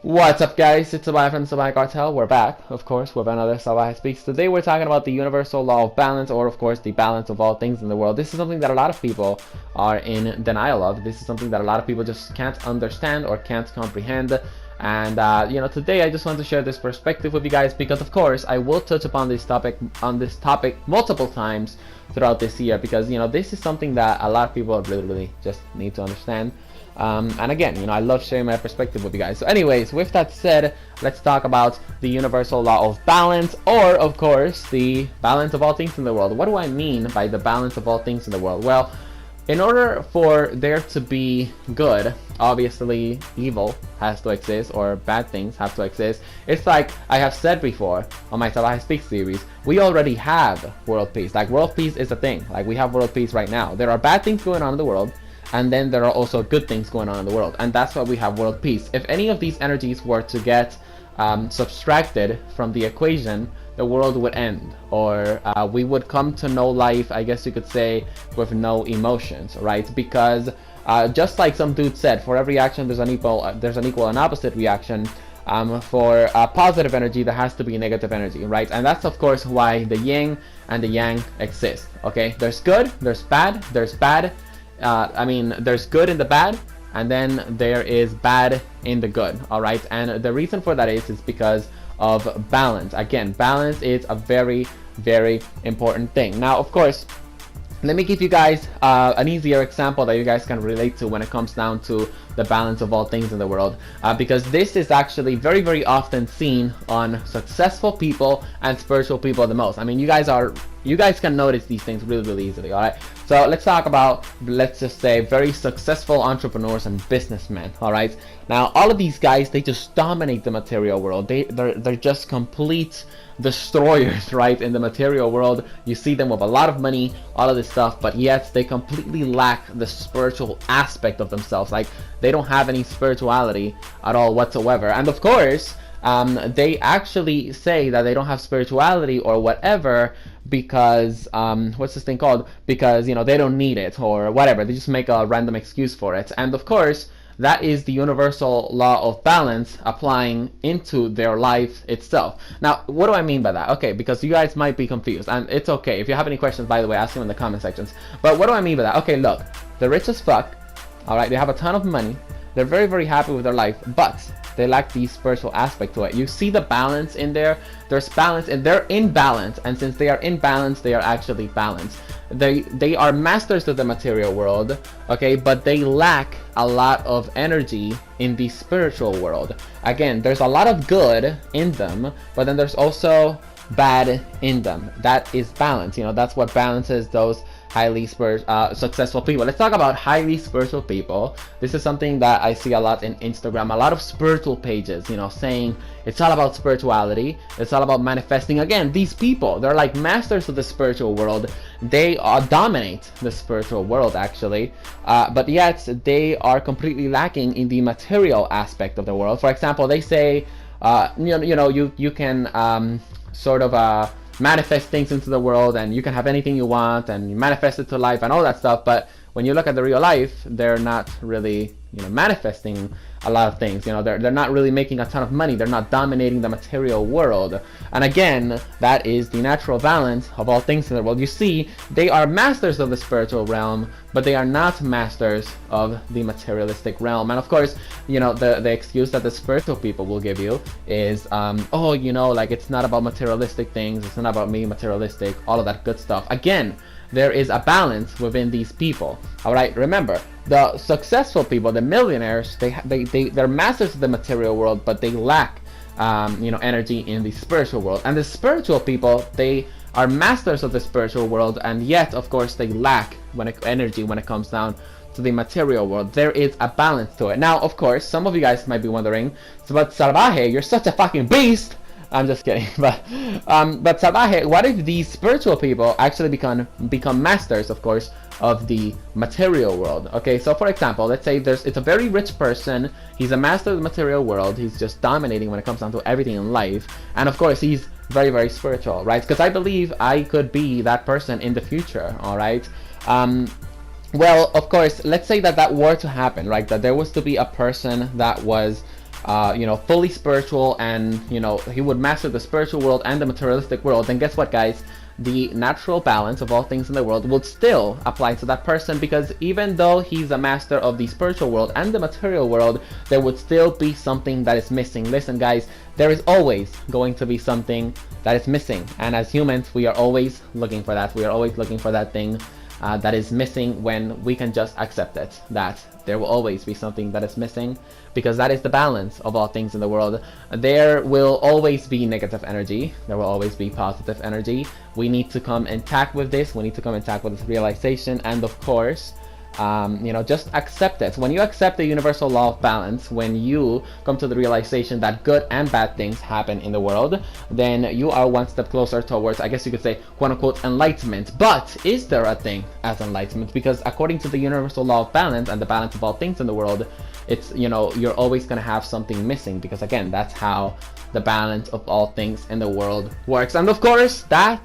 What's up, guys? It's Salvajee from the Salvajee Cartel. We're back, of course, with another Salvajee Speaks. Today we're talking about the universal law of balance, or of course the balance of all things in the world. This is something that a lot of people are in denial of. This is something that a lot of people just can't understand or can't comprehend. And today I just want to share this perspective with you guys because, of course, I will touch upon this topic multiple times throughout this year because this is something that a lot of people really just need to understand. And again, I love sharing my perspective with you guys. So anyways, with that said, let's talk about the universal law of balance, or of course, the balance of all things in the world. What do I mean by the balance of all things in the world? Well, in order for there to be good, obviously evil has to exist, or bad things have to exist. It's like I have said before on my Salvajee Speaks series, we already have world peace. Like, world peace is a thing. Like, we have world peace right now. There are bad things going on in the world, and then there are also good things going on in the world, and that's why we have world peace. If any of these energies were to get subtracted from the equation, the world would end, or we would come to know life, I guess you could say, with no emotions, right? Because just like some dude said, for every action there's an equal and opposite reaction. For positive energy, there has to be negative energy, right? And that's of course why the yin and the yang exist. Okay, there's good, there's bad, there's bad. There's good in the bad, and then there is bad in the good. All right, and the reason for that is because of balance. Again, balance is a very important thing. Now, of course, let me give you guys an easier example that you guys can relate to when it comes down to the balance of all things in the world, because this is actually very often seen on successful people and spiritual people the most. I mean, you guys can notice these things really easily. All right, so let's talk about, let's just say, very successful entrepreneurs and businessmen. All right, now all of these guys, they just dominate the material world. They're just complete destroyers, right? In the material world, you see them with a lot of money, all of this stuff, but yet they completely lack the spiritual aspect of themselves. Like, they don't have any spirituality at all whatsoever. And of course, they actually say that they don't have spirituality or whatever because what's this thing called? Because they don't need it or whatever. They just make a random excuse for it. And of course, that is the universal law of balance applying into their life itself. Now, what do I mean by that? Okay, because you guys might be confused, and it's okay. If you have any questions, by the way, ask them in the comment sections. But what do I mean by that? Okay, look, they're rich as fuck, all right? They have a ton of money. They're very happy with their life, but they lack the spiritual aspect to it. You see the balance in there? There's balance, and they're in balance, and since they are in balance, they are actually balanced. They are masters of the material world, okay, but they lack a lot of energy in the spiritual world. Again, there's a lot of good in them, but then there's also bad in them. That is balance. That's what balances those highly successful people. Let's talk about highly spiritual people. This is something that I see a lot in Instagram. A lot of spiritual pages, saying it's all about spirituality. It's all about manifesting. Again, these people, they're like masters of the spiritual world. They dominate the spiritual world, actually. But yet, they are completely lacking in the material aspect of the world. For example, they say, you can sort of manifest things into the world, and you can have anything you want, and you manifest it to life and all that stuff. But when you look at the real life, they're not really manifesting a lot of things. They're not really making a ton of money. They're not dominating the material world. And again, that is the natural balance of all things in the world. You see, they are masters of the spiritual realm, but they are not masters of the materialistic realm. And of course, the excuse that the spiritual people will give you is like, it's not about materialistic things, it's not about me materialistic, all of that good stuff. Again, there is a balance within these people. All right, remember, the successful people, the millionaires, they're masters of the material world, but they lack energy in the spiritual world. And the spiritual people, they are masters of the spiritual world, and yet of course they lack energy when it comes down to the material world. There is a balance to it. Now, of course, some of you guys might be wondering, so, but Salvajee, you're such a fucking beast. I'm just kidding, but Salvajee, what if these spiritual people actually become masters, of course, of the material world? Okay, so for example, let's say it's a very rich person. He's a master of the material world. He's just dominating when it comes down to everything in life, and of course, he's very spiritual, right? Because I believe I could be that person in the future. All right. Well, of course, let's say that were to happen, right? That there was to be a person that was fully spiritual, and he would master the spiritual world and the materialistic world, then guess what, guys? The natural balance of all things in the world would still apply to that person, because even though he's a master of the spiritual world and the material world, there would still be something that is missing. Listen, guys, there is always going to be something that is missing, and as humans, we are always looking for that. We are always looking for that thing that is missing, when we can just accept it, that there will always be something that is missing, because that is the balance of all things in the world. There will always be negative energy, there will always be positive energy. We need to come intact with this, we need to come intact with this realization, and of course, just accept it. When you accept the universal law of balance, when you come to the realization that good and bad things happen in the world, then you are one step closer towards, I guess you could say, quote unquote, enlightenment. But is there a thing as enlightenment? Because according to the universal law of balance and the balance of all things in the world, it's, you're always going to have something missing, because again, that's how the balance of all things in the world works. And of course, that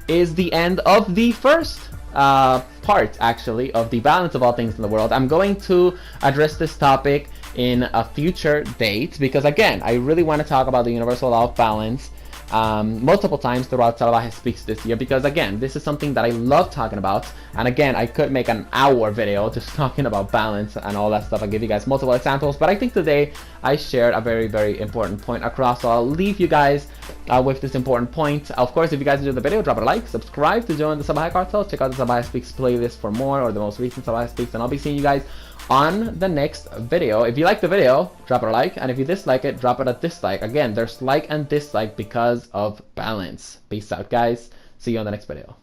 is the end of the first part, actually, of the balance of all things in the world. I'm going to address this topic in a future date, because again, I really want to talk about the universal law of balance multiple times throughout Salvajee Speaks this year, because again, this is something that I love talking about, and again, I could make an hour video just talking about balance and all that stuff. I'll give you guys multiple examples, but I think today I shared a very, very important point across, so I'll leave you guys with this important point. Of course, if you guys enjoyed the video, drop it a like, subscribe to join the Salvajee cartel, check out the Salvajee Speaks playlist for more, or the most recent Salvajee Speaks, and I'll be seeing you guys on the next video. If you like the video, drop it a like, and if you dislike it, drop it a dislike. Again, there's like and dislike because of balance. Peace out, guys. See you on the next video.